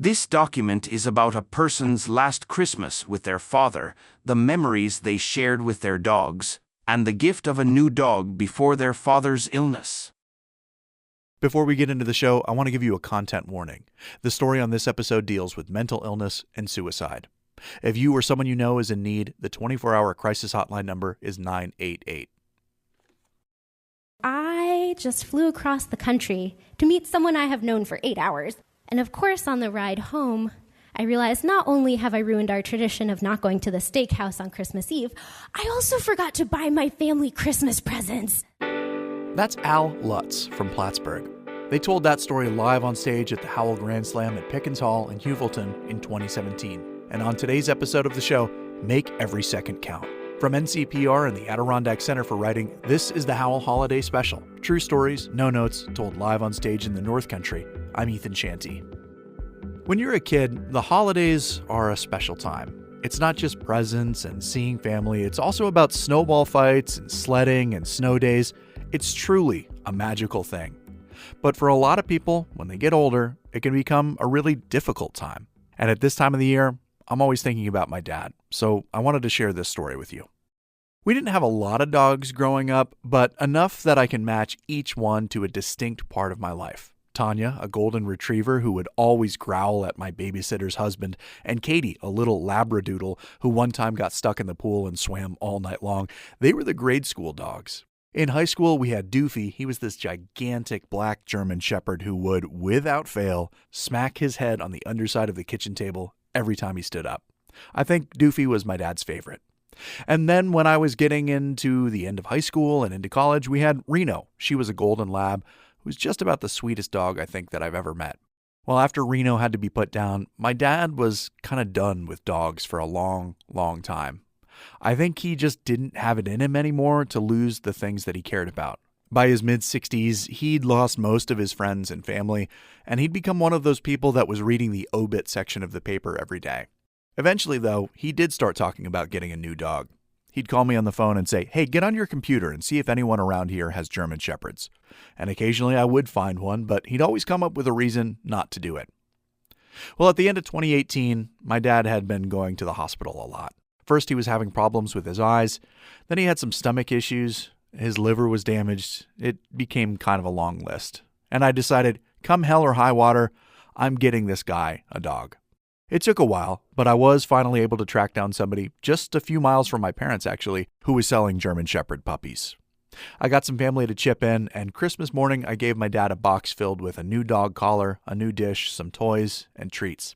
This document is about a person's last Christmas with their father, the memories they shared with their dogs, and the gift of a new dog before their father's illness. Before we get into the show, I want to give you a content warning. The story on this episode deals with mental illness and suicide. If you or someone you know is in need, the 24-hour crisis hotline number is 988. I just flew across the country to meet someone I have known for 8 hours. And of course, on the ride home, I realized not only have I ruined our tradition of not going to the steakhouse on Christmas Eve, I also forgot to buy my family Christmas presents. That's Al Lutz from Plattsburgh. They told that story live on stage at the Howell Grand Slam at Pickens Hall in Heuvelton in 2017. And on today's episode of the show, Make Every Second Count. From NCPR and the Adirondack Center for Writing, this is the Howell Holiday Special. True stories, no notes, told live on stage in the North Country. I'm Ethan Shanty. When you're a kid, the holidays are a special time. It's not just presents and seeing family, it's also about snowball fights and sledding and snow days. It's truly a magical thing. But for a lot of people, when they get older, it can become a really difficult time. And at this time of the year, I'm always thinking about my dad, so I wanted to share this story with you. We didn't have a lot of dogs growing up, but enough that I can match each one to a distinct part of my life. Tanya, a golden retriever who would always growl at my babysitter's husband, and Katie, a little labradoodle who one time got stuck in the pool and swam all night long. They were the grade school dogs. In high school, we had Doofy. He was this gigantic black German shepherd who would, without fail, smack his head on the underside of the kitchen table every time he stood up. I think Doofy was my dad's favorite. And then when I was getting into the end of high school and into college, we had Reno. She was a golden lab who was just about the sweetest dog I think that I've ever met. Well, after Reno had to be put down, my dad was kind of done with dogs for a long, long time. I think he just didn't have it in him anymore to lose the things that he cared about. By his mid-60s, he'd lost most of his friends and family, and he'd become one of those people that was reading the obit section of the paper every day. Eventually, though, he did start talking about getting a new dog. He'd call me on the phone and say, "Hey, get on your computer and see if anyone around here has German Shepherds." And occasionally I would find one, but he'd always come up with a reason not to do it. Well, at the end of 2018, my dad had been going to the hospital a lot. First, he was having problems with his eyes. Then he had some stomach issues. His liver was damaged. It became kind of a long list. And I decided, come hell or high water, I'm getting this guy a dog. It took a while, but I was finally able to track down somebody just a few miles from my parents, actually, who was selling German Shepherd puppies. I got some family to chip in, and Christmas morning I gave my dad a box filled with a new dog collar, a new dish, some toys, and treats.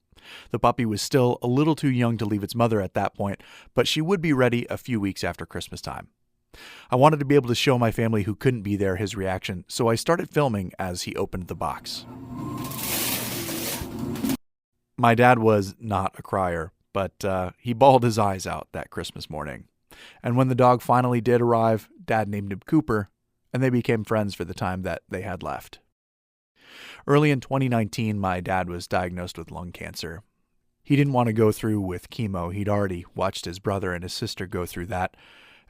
The puppy was still a little too young to leave its mother at that point, but she would be ready a few weeks after Christmas time. I wanted to be able to show my family who couldn't be there his reaction, so I started filming as he opened the box. My dad was not a crier, but he bawled his eyes out that Christmas morning. And when the dog finally did arrive, Dad named him Cooper, and they became friends for the time that they had left. Early in 2019, my dad was diagnosed with lung cancer. He didn't want to go through with chemo. He'd already watched his brother and his sister go through that,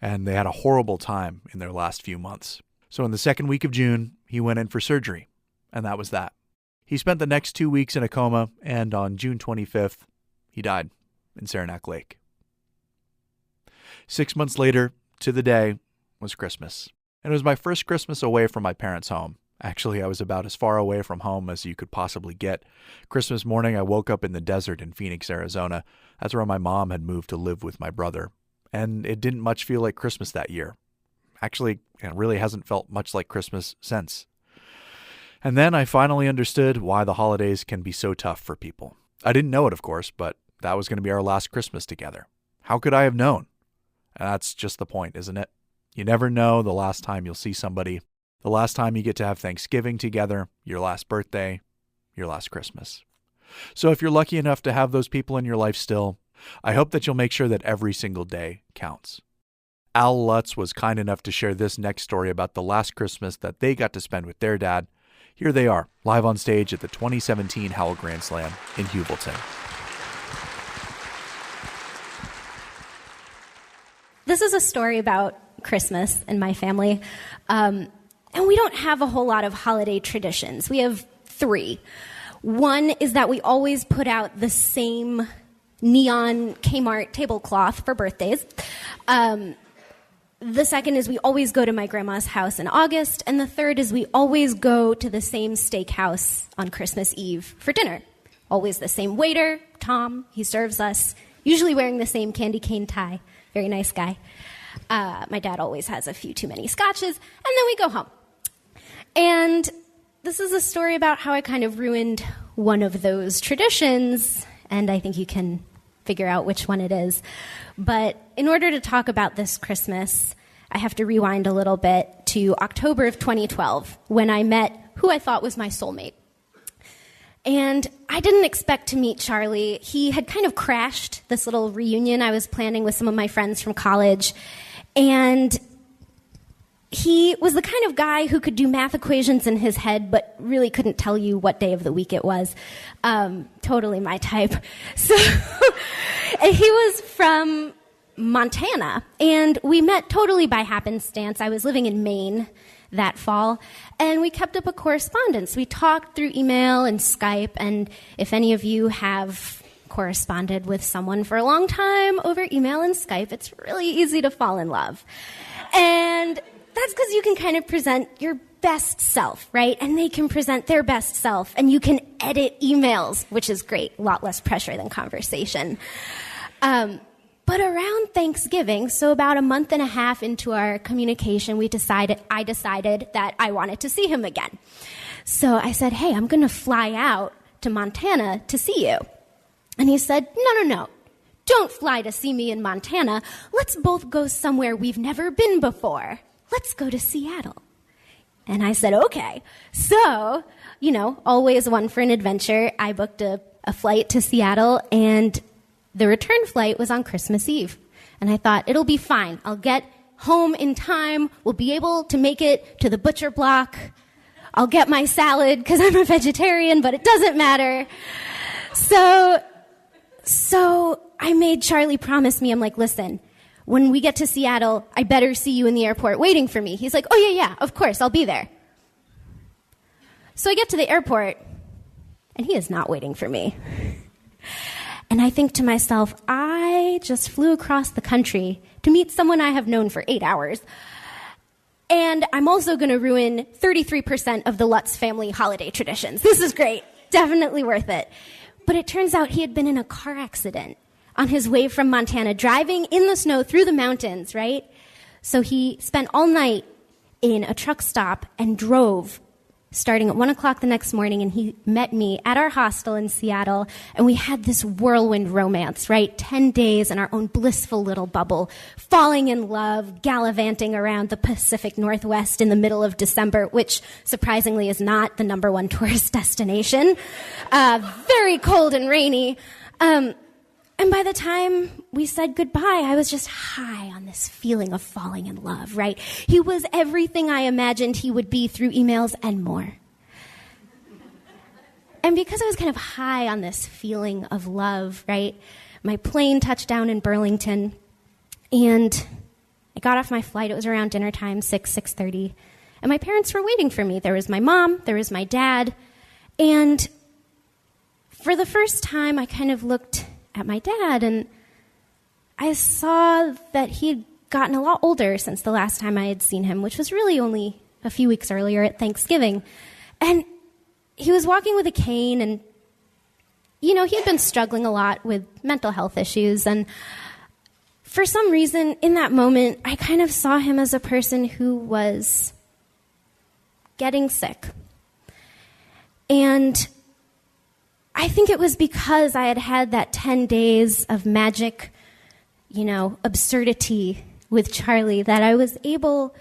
and they had a horrible time in their last few months. So in the second week of June, he went in for surgery, and that was that. He spent the next 2 weeks in a coma, and on June 25th, he died in Saranac Lake. 6 months later, to the day, was Christmas. And it was my first Christmas away from my parents' home. Actually, I was about as far away from home as you could possibly get. Christmas morning, I woke up in the desert in Phoenix, Arizona. That's where my mom had moved to live with my brother. And it didn't much feel like Christmas that year. Actually, it really hasn't felt much like Christmas since. And then I finally understood why the holidays can be so tough for people. I didn't know it, of course, but that was going to be our last Christmas together. How could I have known? And that's just the point, isn't it? You never know the last time you'll see somebody, the last time you get to have Thanksgiving together, your last birthday, your last Christmas. So if you're lucky enough to have those people in your life still, I hope that you'll make sure that every single day counts. Al Lutz was kind enough to share this next story about the last Christmas that they got to spend with their dad. Here they are, live on stage at the 2017 Howell Grand Slam in Heuvelton. This is a story about Christmas in my family. And we don't have a whole lot of holiday traditions. We have 3. One is that we always put out the same neon Kmart tablecloth for birthdays. The second is we always go to my grandma's house in August. And the third is we always go to the same steakhouse on Christmas Eve for dinner. Always the same waiter, Tom. He serves us, usually wearing the same candy cane tie. Very nice guy. My dad always has a few too many scotches. And then we go home. And this is a story about how I kind of ruined one of those traditions. And I think you can figure out which one it is. But in order to talk about this Christmas, I have to rewind a little bit to October of 2012, when I met who I thought was my soulmate. And I didn't expect to meet Charlie. He had kind of crashed this little reunion I was planning with some of my friends from college. And he was the kind of guy who could do math equations in his head, but really couldn't tell you what day of the week it was. Totally my type. So and he was from Montana, and we met totally by happenstance. I was living in Maine that fall, and we kept up a correspondence. We talked through email and Skype, and if any of you have corresponded with someone for a long time over email and Skype, it's really easy to fall in love. And that's because you can kind of present your best self, right? And they can present their best self, and you can edit emails, which is great. A lot less pressure than conversation. But around Thanksgiving, so about a month and a half into our communication, I decided that I wanted to see him again. So I said, hey, I'm going to fly out to Montana to see you. And he said, no. Don't fly to see me in Montana. Let's both go somewhere we've never been before. Let's go to Seattle. And I said, okay. So, always one for an adventure. I booked a flight to Seattle, and the return flight was on Christmas Eve. And I thought, it'll be fine. I'll get home in time. We'll be able to make it to the butcher block. I'll get my salad because I'm a vegetarian, but it doesn't matter. So I made Charlie promise me, I'm like, listen, when we get to Seattle, I better see you in the airport waiting for me. He's like, oh, yeah, of course, I'll be there. So I get to the airport, and he is not waiting for me. And I think to myself, I just flew across the country to meet someone I have known for 8 hours. And I'm also going to ruin 33% of the Lutz family holiday traditions. This is great. Definitely worth it. But it turns out he had been in a car accident on his way from Montana, driving in the snow through the mountains, right? So he spent all night in a truck stop and drove starting at 1 o'clock the next morning, and he met me at our hostel in Seattle, and we had this whirlwind romance, right? 10 days in our own blissful little bubble, falling in love, gallivanting around the Pacific Northwest in the middle of December, which surprisingly is not the number one tourist destination. Very cold and rainy. And by the time we said goodbye, I was just high on this feeling of falling in love, right? He was everything I imagined he would be through emails and more. And because I was kind of high on this feeling of love, right, my plane touched down in Burlington, and I got off my flight. It was around dinner time, 6:30, and my parents were waiting for me. There was my mom, there was my dad, and for the first time, I kind of looked at my dad, and I saw that he had gotten a lot older since the last time I had seen him, which was really only a few weeks earlier at Thanksgiving. And he was walking with a cane, and, he had been struggling a lot with mental health issues. And for some reason, in that moment, I kind of saw him as a person who was getting sick. And I think it was because I had had that 10 days of magic, absurdity with Charlie that I was able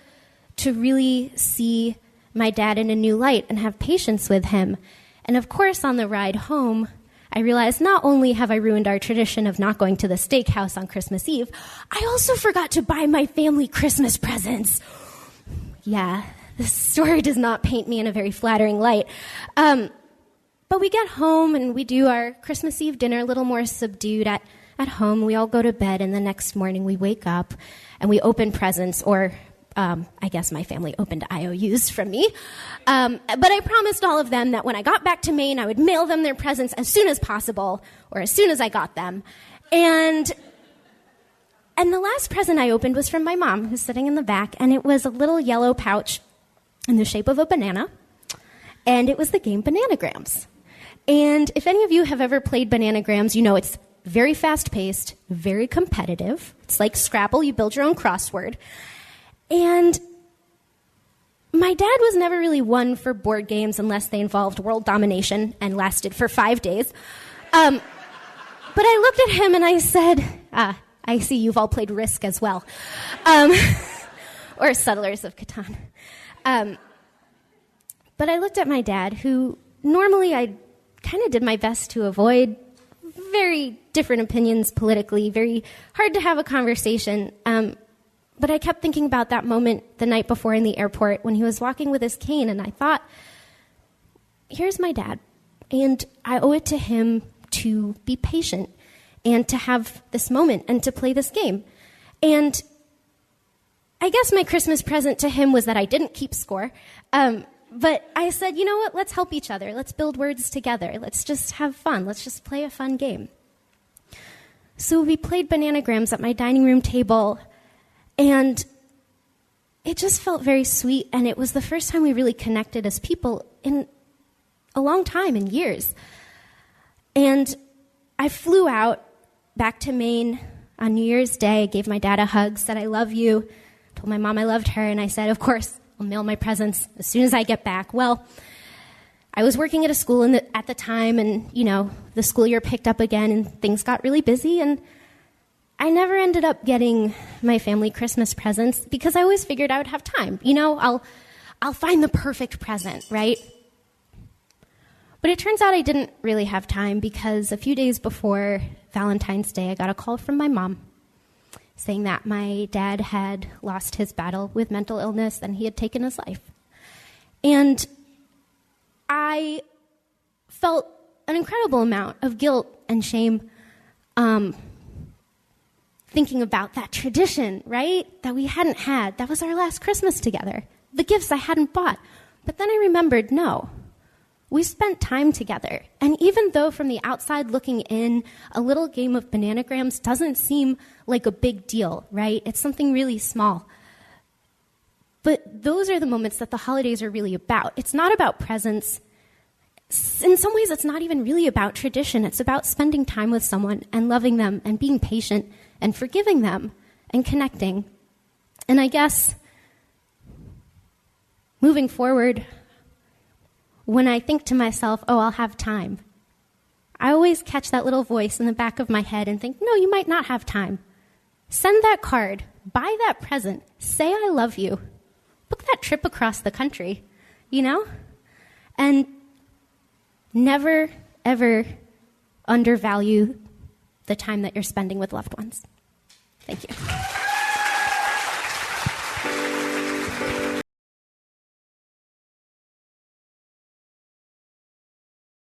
to really see my dad in a new light and have patience with him. And of course, on the ride home, I realized not only have I ruined our tradition of not going to the steakhouse on Christmas Eve, I also forgot to buy my family Christmas presents. Yeah, this story does not paint me in a very flattering light. But we get home and we do our Christmas Eve dinner a little more subdued at home. We all go to bed, and the next morning we wake up and we open presents, or I guess my family opened IOUs from me. But I promised all of them that when I got back to Maine, I would mail them their presents as soon as possible, or as soon as I got them. And the last present I opened was from my mom, who's sitting in the back, and it was a little yellow pouch in the shape of a banana, and it was the game Bananagrams. And if any of you have ever played Bananagrams, you know it's very fast-paced, very competitive. It's like Scrabble, you build your own crossword. And my dad was never really one for board games unless they involved world domination and lasted for 5 days. But I looked at him and I said, I see you've all played Risk as well. Or Settlers of Catan. But I looked at my dad, who normally I kind of did my best to avoid very different opinions politically, very hard to have a conversation. But I kept thinking about that moment the night before in the airport when he was walking with his cane, and I thought, here's my dad, and I owe it to him to be patient and to have this moment and to play this game. And I guess my Christmas present to him was that I didn't keep score. But I said, you know what, let's help each other. Let's build words together. Let's just have fun. Let's just play a fun game. So we played Bananagrams at my dining room table, and it just felt very sweet, and it was the first time we really connected as people in a long time, in years. And I flew out back to Maine on New Year's Day, gave my dad a hug, said, I love you, told my mom I loved her, and I said, of course, I'll mail my presents as soon as I get back. Well, I was working at a school at the time, and, you know, the school year picked up again, and things got really busy, and I never ended up getting my family Christmas presents because I always figured I would have time. You know, I'll find the perfect present, right? But it turns out I didn't really have time because a few days before Valentine's Day, I got a call from my mom saying that my dad had lost his battle with mental illness and he had taken his life. And I felt an incredible amount of guilt and shame thinking about that tradition, right, that we hadn't had. That was our last Christmas together. The gifts I hadn't bought. But then I remembered, no, we spent time together. And even though from the outside looking in, a little game of Bananagrams doesn't seem like a big deal, right? It's something really small. But those are the moments that the holidays are really about. It's not about presents. In some ways, it's not even really about tradition. It's about spending time with someone and loving them and being patient and forgiving them and connecting. And I guess moving forward, when I think to myself, oh, I'll have time, I always catch that little voice in the back of my head and think, no, you might not have time. Send that card, buy that present, say I love you, book that trip across the country, you know? And never, ever undervalue the time that you're spending with loved ones. Thank you.